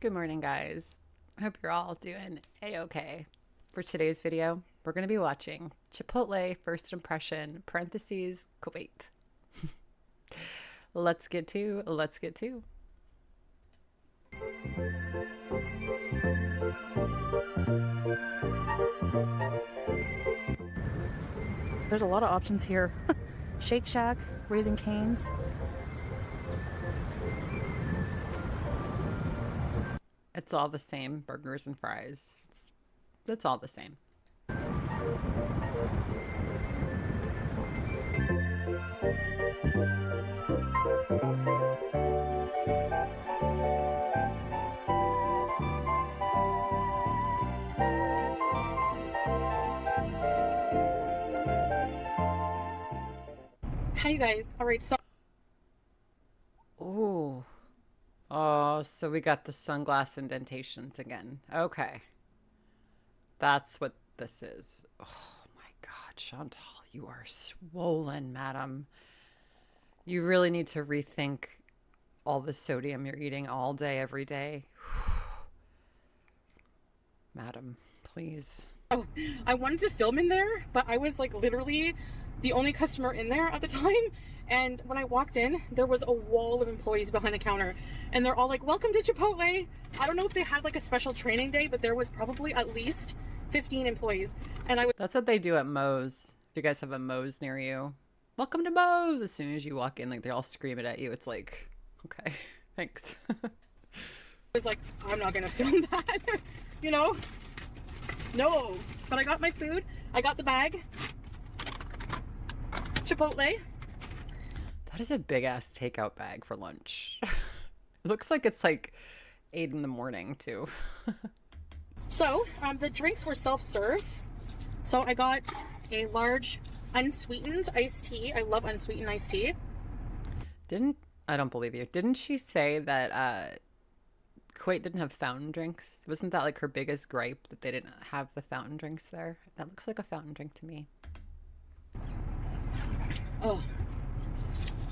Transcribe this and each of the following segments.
Good morning, guys. Hope you're all doing a-okay. For today's video, we're going to be watching Chipotle First Impression, parentheses, Kuwait. Let's get to. There's a lot of options here. Shake Shack, Raising Cane's. It's all the same, burgers and fries. It's all the same. Hi, you guys. All right, so Ooh. Oh, so we got the sunglass indentations again. Okay. That's what this is. Oh my God, Chantal, you are swollen, madam. You really need to rethink all the sodium you're eating all day, every day. Madam, please. I wanted to film in there, but I was like literally the only customer in there at the time. And when I walked in, there was a wall of employees behind the counter, and they're all like, "Welcome to Chipotle." I don't know if they had like a special training day, but there was probably at least 15 employees. And I was That's what they do at Moe's. If you guys have a Moe's near you, welcome to Moe's. As soon as you walk in, like they all scream it at you. It's like, okay, thanks. like, I'm not gonna film that, you know? No, but I got my food. I got the bag. Chipotle. That is a big ass takeout bag for lunch. It looks like it's like 8 in the morning too. So the drinks were self-serve. So I got a large unsweetened iced tea. I love unsweetened iced tea. I don't believe you. Didn't she say that Kuwait didn't have fountain drinks? Wasn't that like her biggest gripe, that they didn't have the fountain drinks there? That looks like a fountain drink to me. Oh.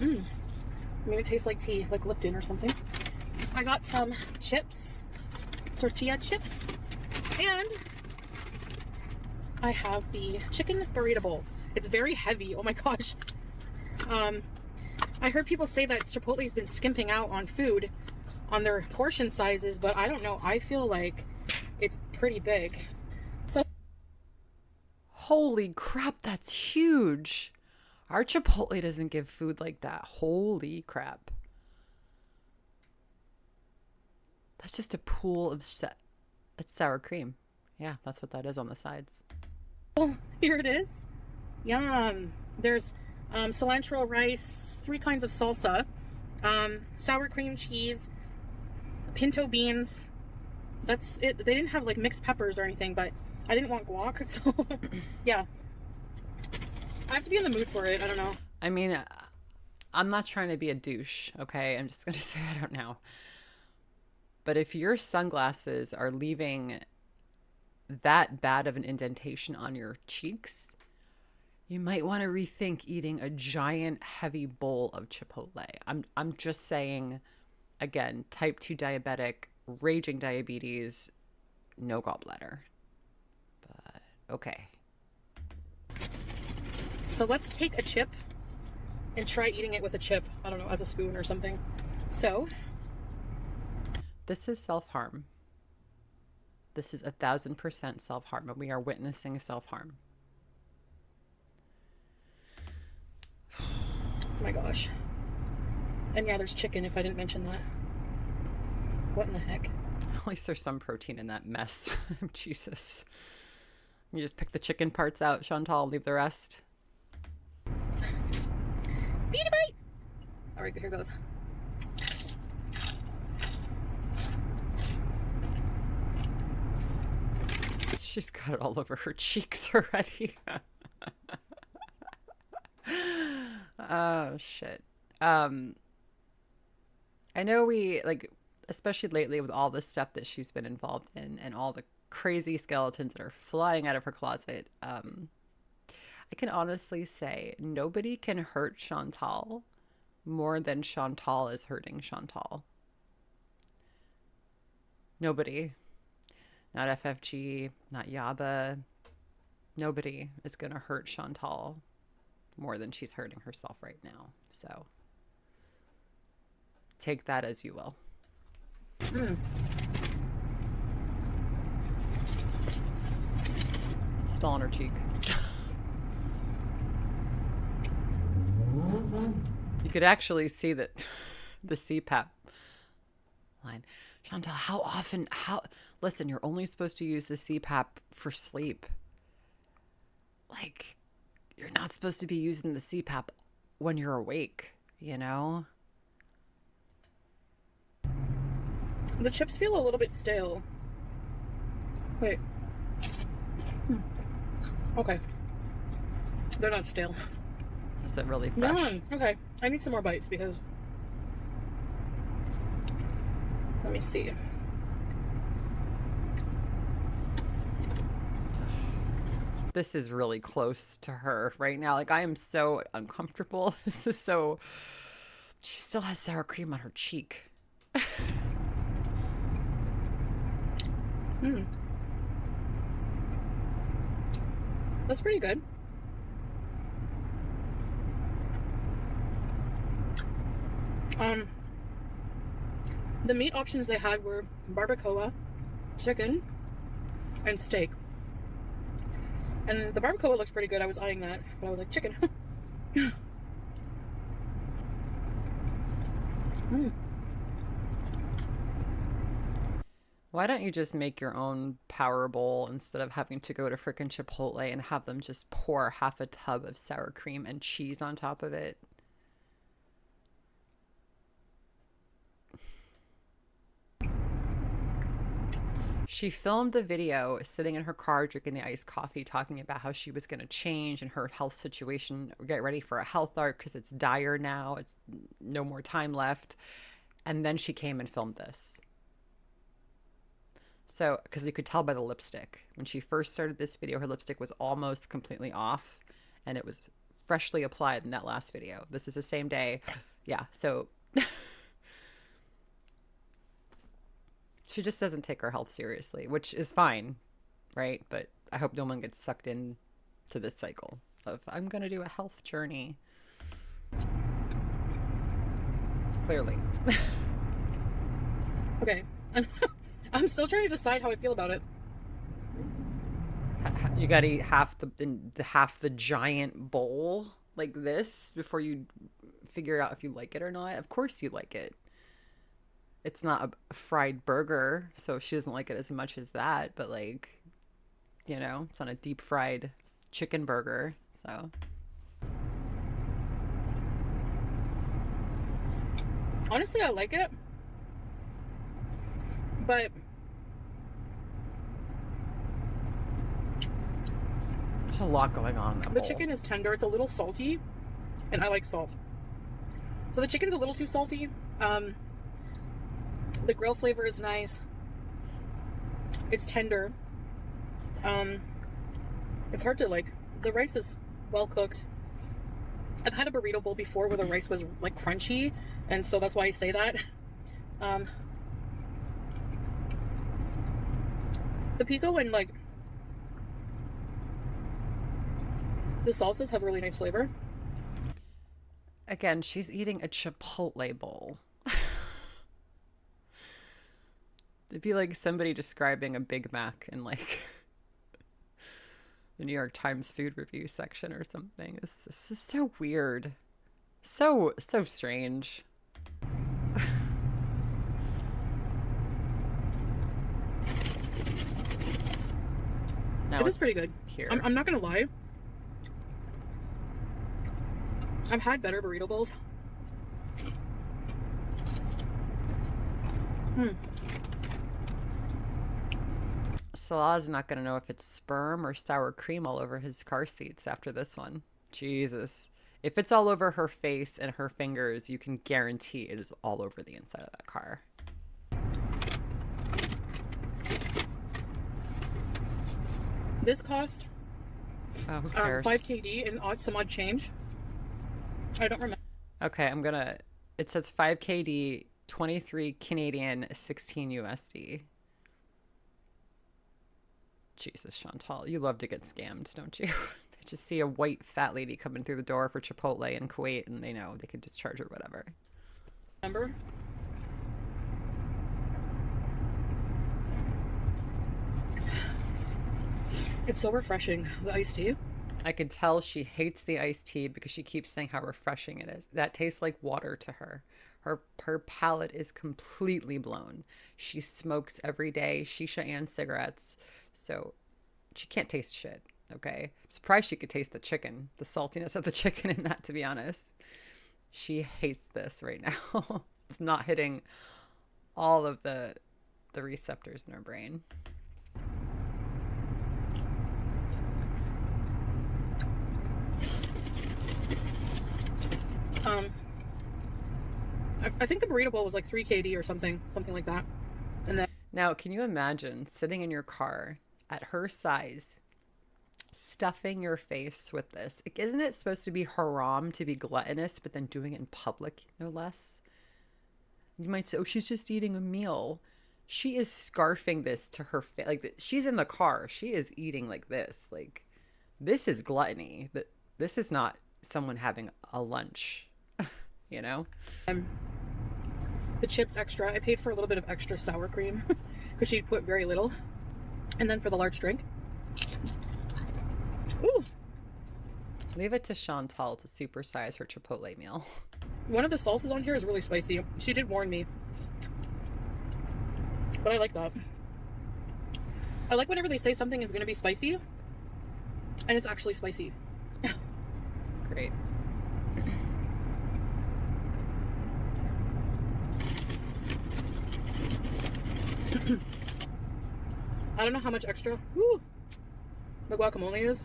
I mean, it tastes like tea, like Lipton or something. I got some chips, tortilla chips, and I have the chicken burrito bowl. It's very heavy. Oh my gosh. I heard people say that Chipotle's been skimping out on food, on their portion sizes, but I don't know. I feel like it's pretty big. So, Holy crap, that's huge. Our Chipotle doesn't give food like that. Holy crap. That's just a pool of it's sour cream. Yeah, that's what that is on the sides. here it is. Yum. There's cilantro rice, 3 kinds of salsa, sour cream cheese, pinto beans. That's it. They didn't have like mixed peppers or anything, but I didn't want guac, so yeah. I have to be in the mood for it. I don't know. I mean, I'm not trying to be a douche, okay? I'm just going to say that out now. But if your sunglasses are leaving that bad of an indentation on your cheeks, you might want to rethink eating a giant heavy bowl of Chipotle. I'm just saying, again, type 2 diabetic, raging diabetes, no gallbladder. But okay. So let's take a chip and try eating it with a chip. I don't know, as a spoon or something. So This is self-harm. This is 1,000% self-harm, and we are witnessing self-harm. oh my gosh. And yeah, there's chicken, if I didn't mention that. What in the heck? At least there's some protein in that mess. Jesus. You just pick the chicken parts out, Chantal, leave the rest. Beat a bite! Alright, here goes. She's got it all over her cheeks already. Oh, shit. I know we, like, especially lately with all the stuff that she's been involved in and all the crazy skeletons that are flying out of her closet, I can honestly say nobody can hurt Chantal more than Chantal is hurting Chantal. Nobody. Not FFG, not Yaba. Nobody is going to hurt Chantal more than she's hurting herself right now. So take that as you will. Still on her cheek. You could actually see that the CPAP line. Chantal, how often, listen, you're only supposed to use the CPAP for sleep. Like, you're not supposed to be using the CPAP when you're awake, you know? The chips feel a little bit stale. Wait. Okay. They're not stale. Is it really fresh? No. Okay. I need some more bites because... Let me see. This is really close to her right now. Like, I am so uncomfortable. This is so... She still has sour cream on her cheek. That's pretty good. The meat options they had were barbacoa, chicken, and steak. And the barbacoa looks pretty good. I was eyeing that, but I was like, chicken. Why don't you just make your own power bowl instead of having to go to frickin' Chipotle and have them just pour half a tub of sour cream and cheese on top of it? She filmed the video sitting in her car drinking the iced coffee, talking about how she was going to change and her health situation, get ready for a health arc because it's dire now. It's no more time left. And then she came and filmed this. So, because you could tell by the lipstick. When she first started this video, her lipstick was almost completely off and it was freshly applied in that last video. This is the same day. Yeah, so... She just doesn't take her health seriously, which is fine, right? But I hope no one gets sucked in to this cycle of, I'm going to do a health journey. Clearly. Okay. I'm still trying to decide how I feel about it. You got to eat half the giant bowl like this before you figure out if you like it or not. Of course you like it. It's not a fried burger, so she doesn't like it as much as that, but like, you know, it's not a deep fried chicken burger, so. Honestly, I like it, but there's a lot going on in that the bowl. chicken is tender. It's a little salty, and I like salt. So the chicken's a little too salty. The grill flavor is nice. It's tender. It's hard to like. The rice is well cooked. I've had a burrito bowl before where the rice was like crunchy, and so that's why I say that. The pico and like the salsas have really nice flavor. Again, she's eating a Chipotle bowl. It'd be like somebody describing a Big Mac in like the New York Times food review section or something. This is so weird. So strange. It is pretty good. Here. I'm not gonna lie. I've had better burrito bowls. Salah's not going to know if it's sperm or sour cream all over his car seats after this one. Jesus. If it's all over her face and her fingers, you can guarantee it is all over the inside of that car. This cost who cares? 5 KD and some odd change. I don't remember. Okay, it says 5 KD, 23 Canadian, 16 USD. Jesus, Chantal, you love to get scammed, don't you? They just see a white fat lady coming through the door for Chipotle in Kuwait, and they know they could just charge her whatever. Remember? It's so refreshing, the iced tea. I could tell she hates the iced tea because she keeps saying how refreshing it is. That tastes like water to her. Her palate is completely blown. She smokes every day, shisha and cigarettes, so she can't taste shit, okay? I'm surprised she could taste the chicken, the saltiness of the chicken in that, to be honest. She hates this right now. It's not hitting all of the receptors in her brain. I think the burrito bowl was like 3 KD or something like that. And then Now, can you imagine sitting in your car at her size, stuffing your face with this? Like, isn't it supposed to be haram to be gluttonous, but then doing it in public, no less? You might say, oh, she's just eating a meal. She is scarfing this to her face. Like, she's in the car. She is eating like this. Like, this is gluttony. This is not someone having a lunch, you know? the chips extra. I paid for a little bit of extra sour cream because she put very little. And then for the large drink. Ooh. Leave it to Chantal to supersize her Chipotle meal. One of the salsas on here is really spicy. She did warn me. But I like that. I like whenever they say something is going to be spicy and it's actually spicy. Great. I don't know how much extra the guacamole is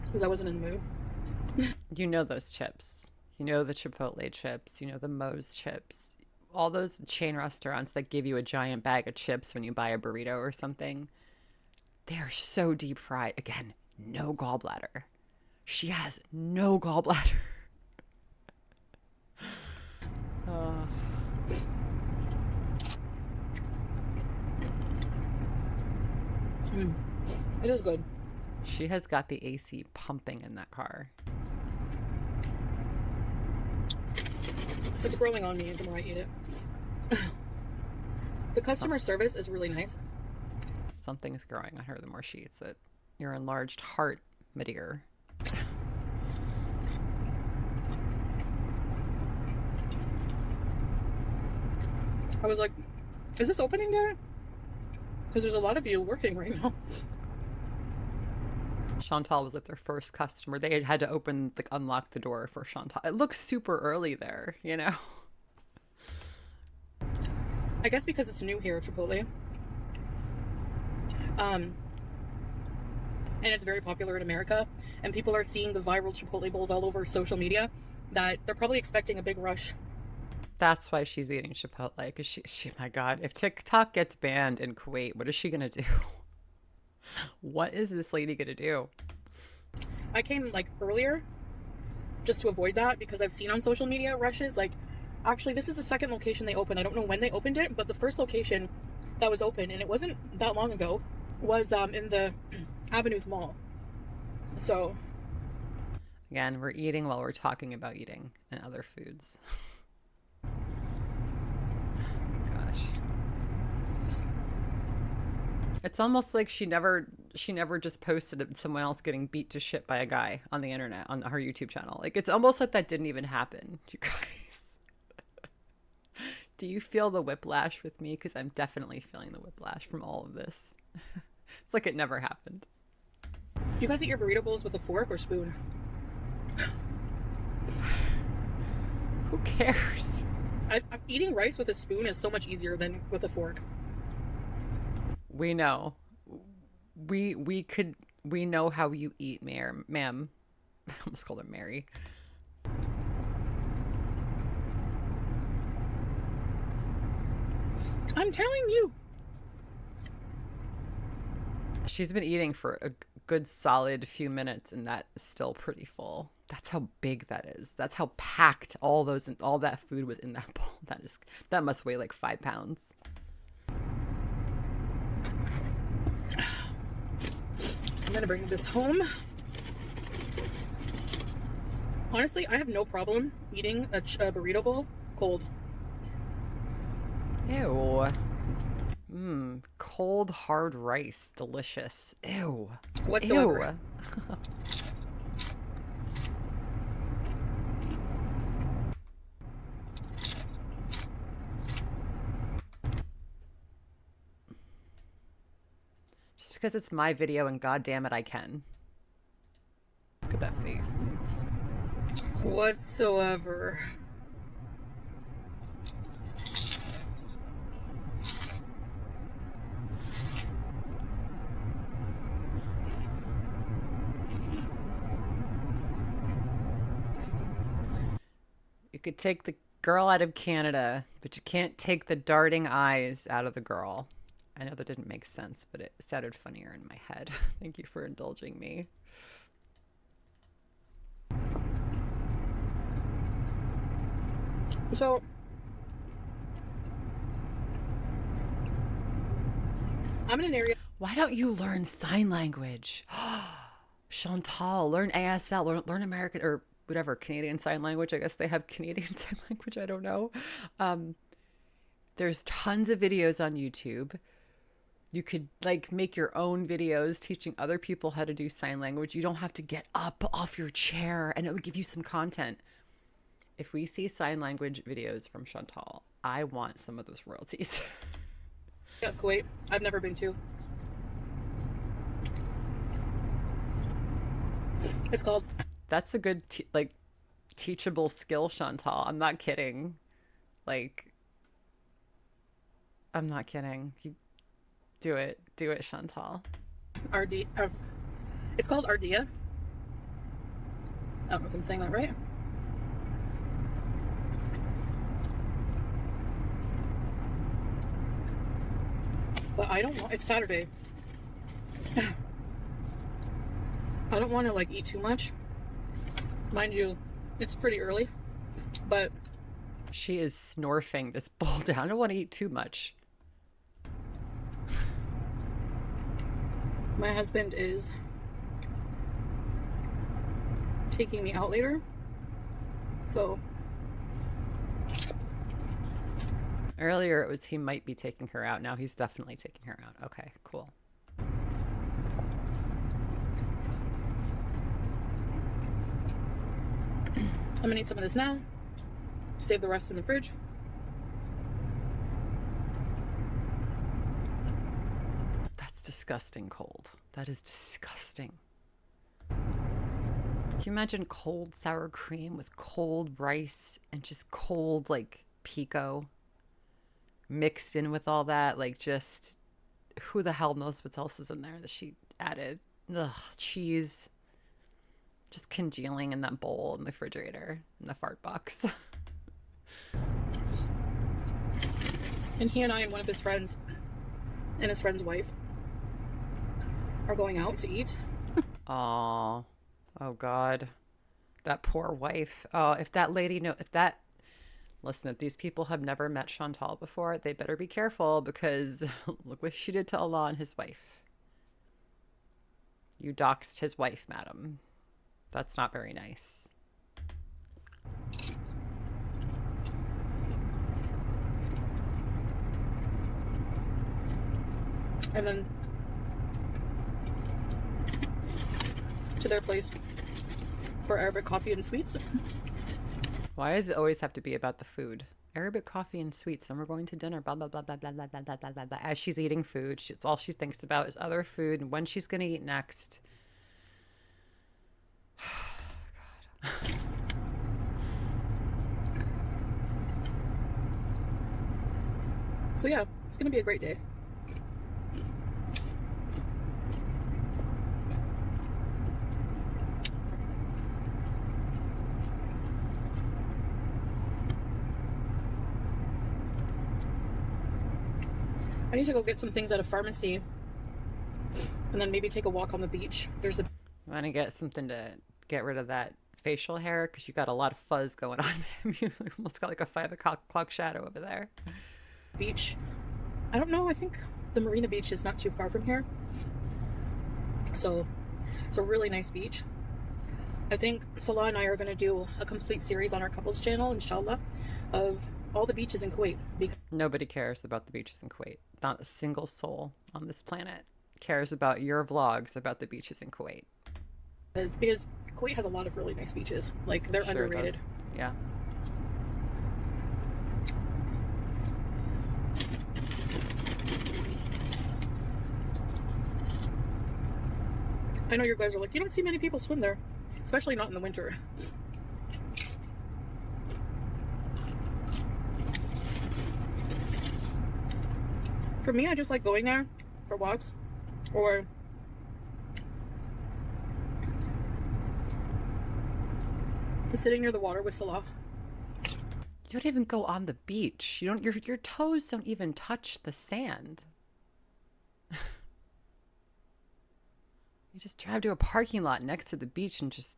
because I wasn't in the mood. You know those chips. You know the Chipotle chips. You know the Moe's chips. All those chain restaurants that give you a giant bag of chips when you buy a burrito or something. They are so deep fried. Again, no gallbladder. She has no gallbladder. It is good. She has got the AC pumping in that car. It's growing on me the more I eat it. The customer service is really nice. Something's growing on her the more she eats it. Your enlarged heart, my dear. I was like, is this opening day? Because there's a lot of you working right now. Chantal was like their first customer. They had to open, like, unlock the door for Chantal. It looks super early there, you know? I guess because it's new here at Chipotle. And it's very popular in America. And people are seeing the viral Chipotle bowls all over social media that they're probably expecting a big rush. That's why she's eating Chipotle. Because she, my God, if TikTok gets banned in Kuwait, what is she going to do? What is this lady going to do? I came like earlier just to avoid that because I've seen on social media rushes. Like, actually, this is the second location they opened. I don't know when they opened it, but the first location that was open, and it wasn't that long ago, was in the Avenues Mall. So, again, we're eating while we're talking about eating and other foods. Gosh. It's almost like she never just posted someone else getting beat to shit by a guy on the internet on her YouTube channel. Like, it's almost like that didn't even happen, you guys. Do you feel the whiplash with me? Because I'm definitely feeling the whiplash from all of this. It's like it never happened. Do you guys eat your burrito bowls with a fork or spoon? Who cares? Eating rice with a spoon is so much easier than with a fork. We know. We know how you eat, ma'am. I almost called her Mary. I'm telling you. She's been eating for a good solid few minutes, and that is still pretty full. That's how big that is. That's how packed all that food was in that bowl. That must weigh like 5 pounds. I'm gonna bring this home. Honestly, I have no problem eating a burrito bowl cold. Ew. Mmm. Cold hard rice. Delicious. Ew. Whatsoever. Ew. Just because it's my video and god damn it I can. Look at that face. Whatsoever. You could take the girl out of Canada, but you can't take the darting eyes out of the girl. I know that didn't make sense, but it sounded funnier in my head. Thank you for indulging me. So, I'm in an area. Why don't you learn sign language? Chantal, learn ASL, learn American or whatever, Canadian Sign Language. I guess they have Canadian Sign Language. I don't know. There's tons of videos on YouTube. You could like make your own videos teaching other people how to do sign language. You don't have to get up off your chair, and it would give you some content. If we see sign language videos from Chantal, I want some of those royalties. Yeah, Kuwait. I've never been to. It's called. That's a good like teachable skill, Chantal. I'm not kidding. Like, I'm not kidding. You do it, Chantal. RD. It's called Ardia. I don't know if I'm saying that right. But I don't want. It's Saturday. I don't want to like eat too much. Mind you, it's pretty early, but she is snorfing this bowl down. I don't want to eat too much. My husband is taking me out later, so earlier it was he might be taking her out. Now he's definitely taking her out. Okay, cool. I'm gonna eat some of this now, save the rest in the fridge. That's disgusting cold. That is disgusting. Can you imagine cold sour cream with cold rice and just cold like pico mixed in with all that? Like, just who the hell knows what else is in there that she added? Ugh, cheese. Just congealing in that bowl in the refrigerator, in the fart box. And he and I and one of his friends and his friend's wife are going out to eat. Aw. Oh, God. That poor wife. Oh, if that lady listen, if these people have never met Chantal before, they better be careful, because look what she did to Allah and his wife. You doxed his wife, madam. That's not very nice. And then to their place for Arabic coffee and sweets. Why does it always have to be about the food? Arabic coffee and sweets, and we're going to dinner, blah, blah, blah, blah, blah, blah, blah, blah, blah, blah, blah. As she's eating food, it's all she thinks about is other food and when she's going to eat next. God. So yeah, it's gonna be a great day. I need to go get some things at a pharmacy and then maybe take a walk on the beach. There's a... I want to get something to get rid of that facial hair, because you got a lot of fuzz going on. You almost got like a 5 o'clock shadow over there. Beach. I don't know. I think the Marina Beach is not too far from here. So It's a really nice beach. I think Salah and I are going to do a complete series on our couples channel, inshallah, of all the beaches in Kuwait. Nobody cares about the beaches in Kuwait. Not a single soul on this planet cares about your vlogs about the beaches in Kuwait. Because Kuwait has a lot of really nice beaches. Like, they're Sure underrated. does. Yeah. I know you guys are like, you don't see many people swim there, especially not in the winter. For me, I just like going there for walks or sitting near the water with Salah. You don't even go on the beach. You don't. Your toes don't even touch the sand. You just drive to a parking lot next to the beach and just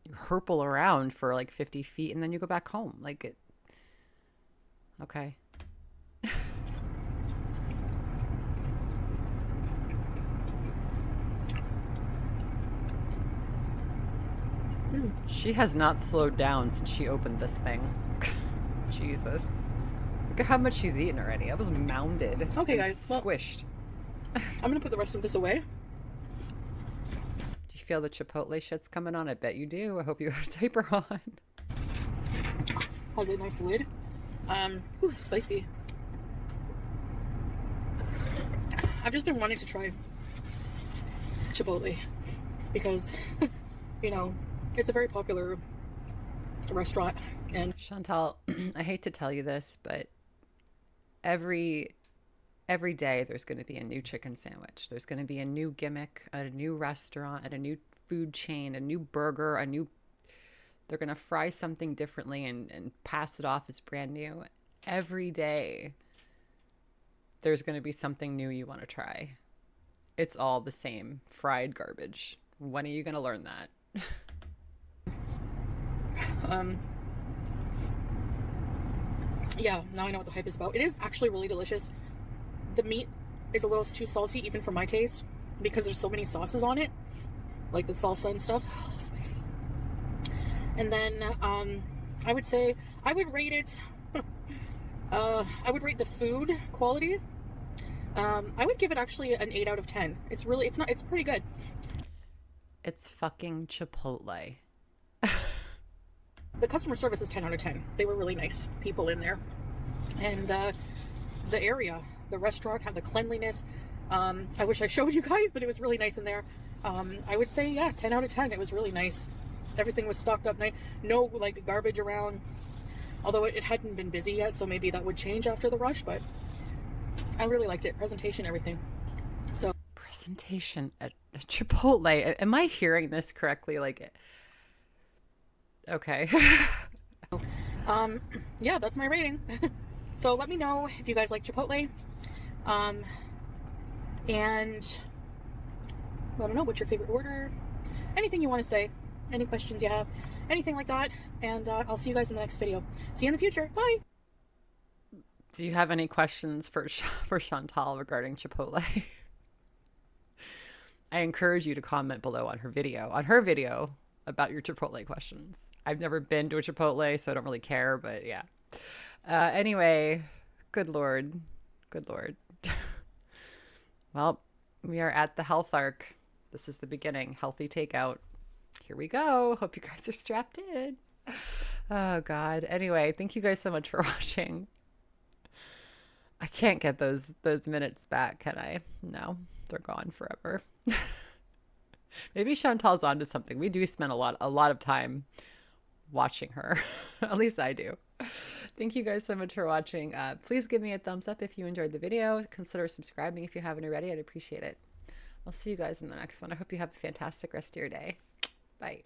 you hurple around for like 50 feet and then you go back home. Like it. Okay. She has not slowed down since she opened this thing. Jesus. Look at how much she's eaten already. I was mounded. Okay, and guys. Squished. Well, I'm going to put the rest of this away. Do you feel the Chipotle shit's coming on? I bet you do. I hope you got a diaper on. Has a nice lid. Spicy. I've just been wanting to try Chipotle because, you know, it's a very popular restaurant. And Chantal, I hate to tell you this, but every day there's going to be a new chicken sandwich. There's going to be a new gimmick at a new restaurant, at a new food chain, a new burger, they're going to fry something differently and pass it off as brand new. Every day there's going to be something new you want to try. It's all the same fried garbage. When are you going to learn that? Yeah, now I know what the hype is about. It is actually really delicious. The meat is a little too salty even for my taste because there's so many sauces on it, like the salsa and stuff. Spicy. And then I would say I would rate it I would rate the food quality, I would give it actually an 8 out of 10. It's pretty good. It's fucking Chipotle. The customer service is 10 out of 10. They were really nice people in there. And the area, the restaurant had the cleanliness. I wish I showed you guys, but it was really nice in there. I would say, yeah, 10 out of 10. It was really nice. Everything was stocked up nice. No, like, garbage around. Although it hadn't been busy yet, so maybe that would change after the rush, but I really liked it. Presentation, everything. So Presentation at Chipotle. Am I hearing this correctly? Like, okay. yeah, that's my rating. So let me know if you guys like Chipotle. And I don't know, what's your favorite order? Anything you want to say, any questions you have, anything like that. And I'll see you guys in the next video. See you in the future. Bye. Do you have any questions for Chantal regarding Chipotle? I encourage you to comment below on her video about your Chipotle questions. I've never been to a Chipotle, so I don't really care, but yeah. Anyway, good Lord. Good Lord. Well, we are at the health arc. This is the beginning. Healthy takeout. Here we go. Hope you guys are strapped in. Oh, God. Anyway, thank you guys so much for watching. I can't get those minutes back, can I? No, they're gone forever. Maybe Chantal's onto something. We do spend a lot of time watching her. At least I do. Thank you guys so much for watching. Please give me a thumbs up if you enjoyed the video. Consider subscribing if you haven't already. I'd appreciate it. I'll see you guys in the next one. I hope you have a fantastic rest of your day. Bye.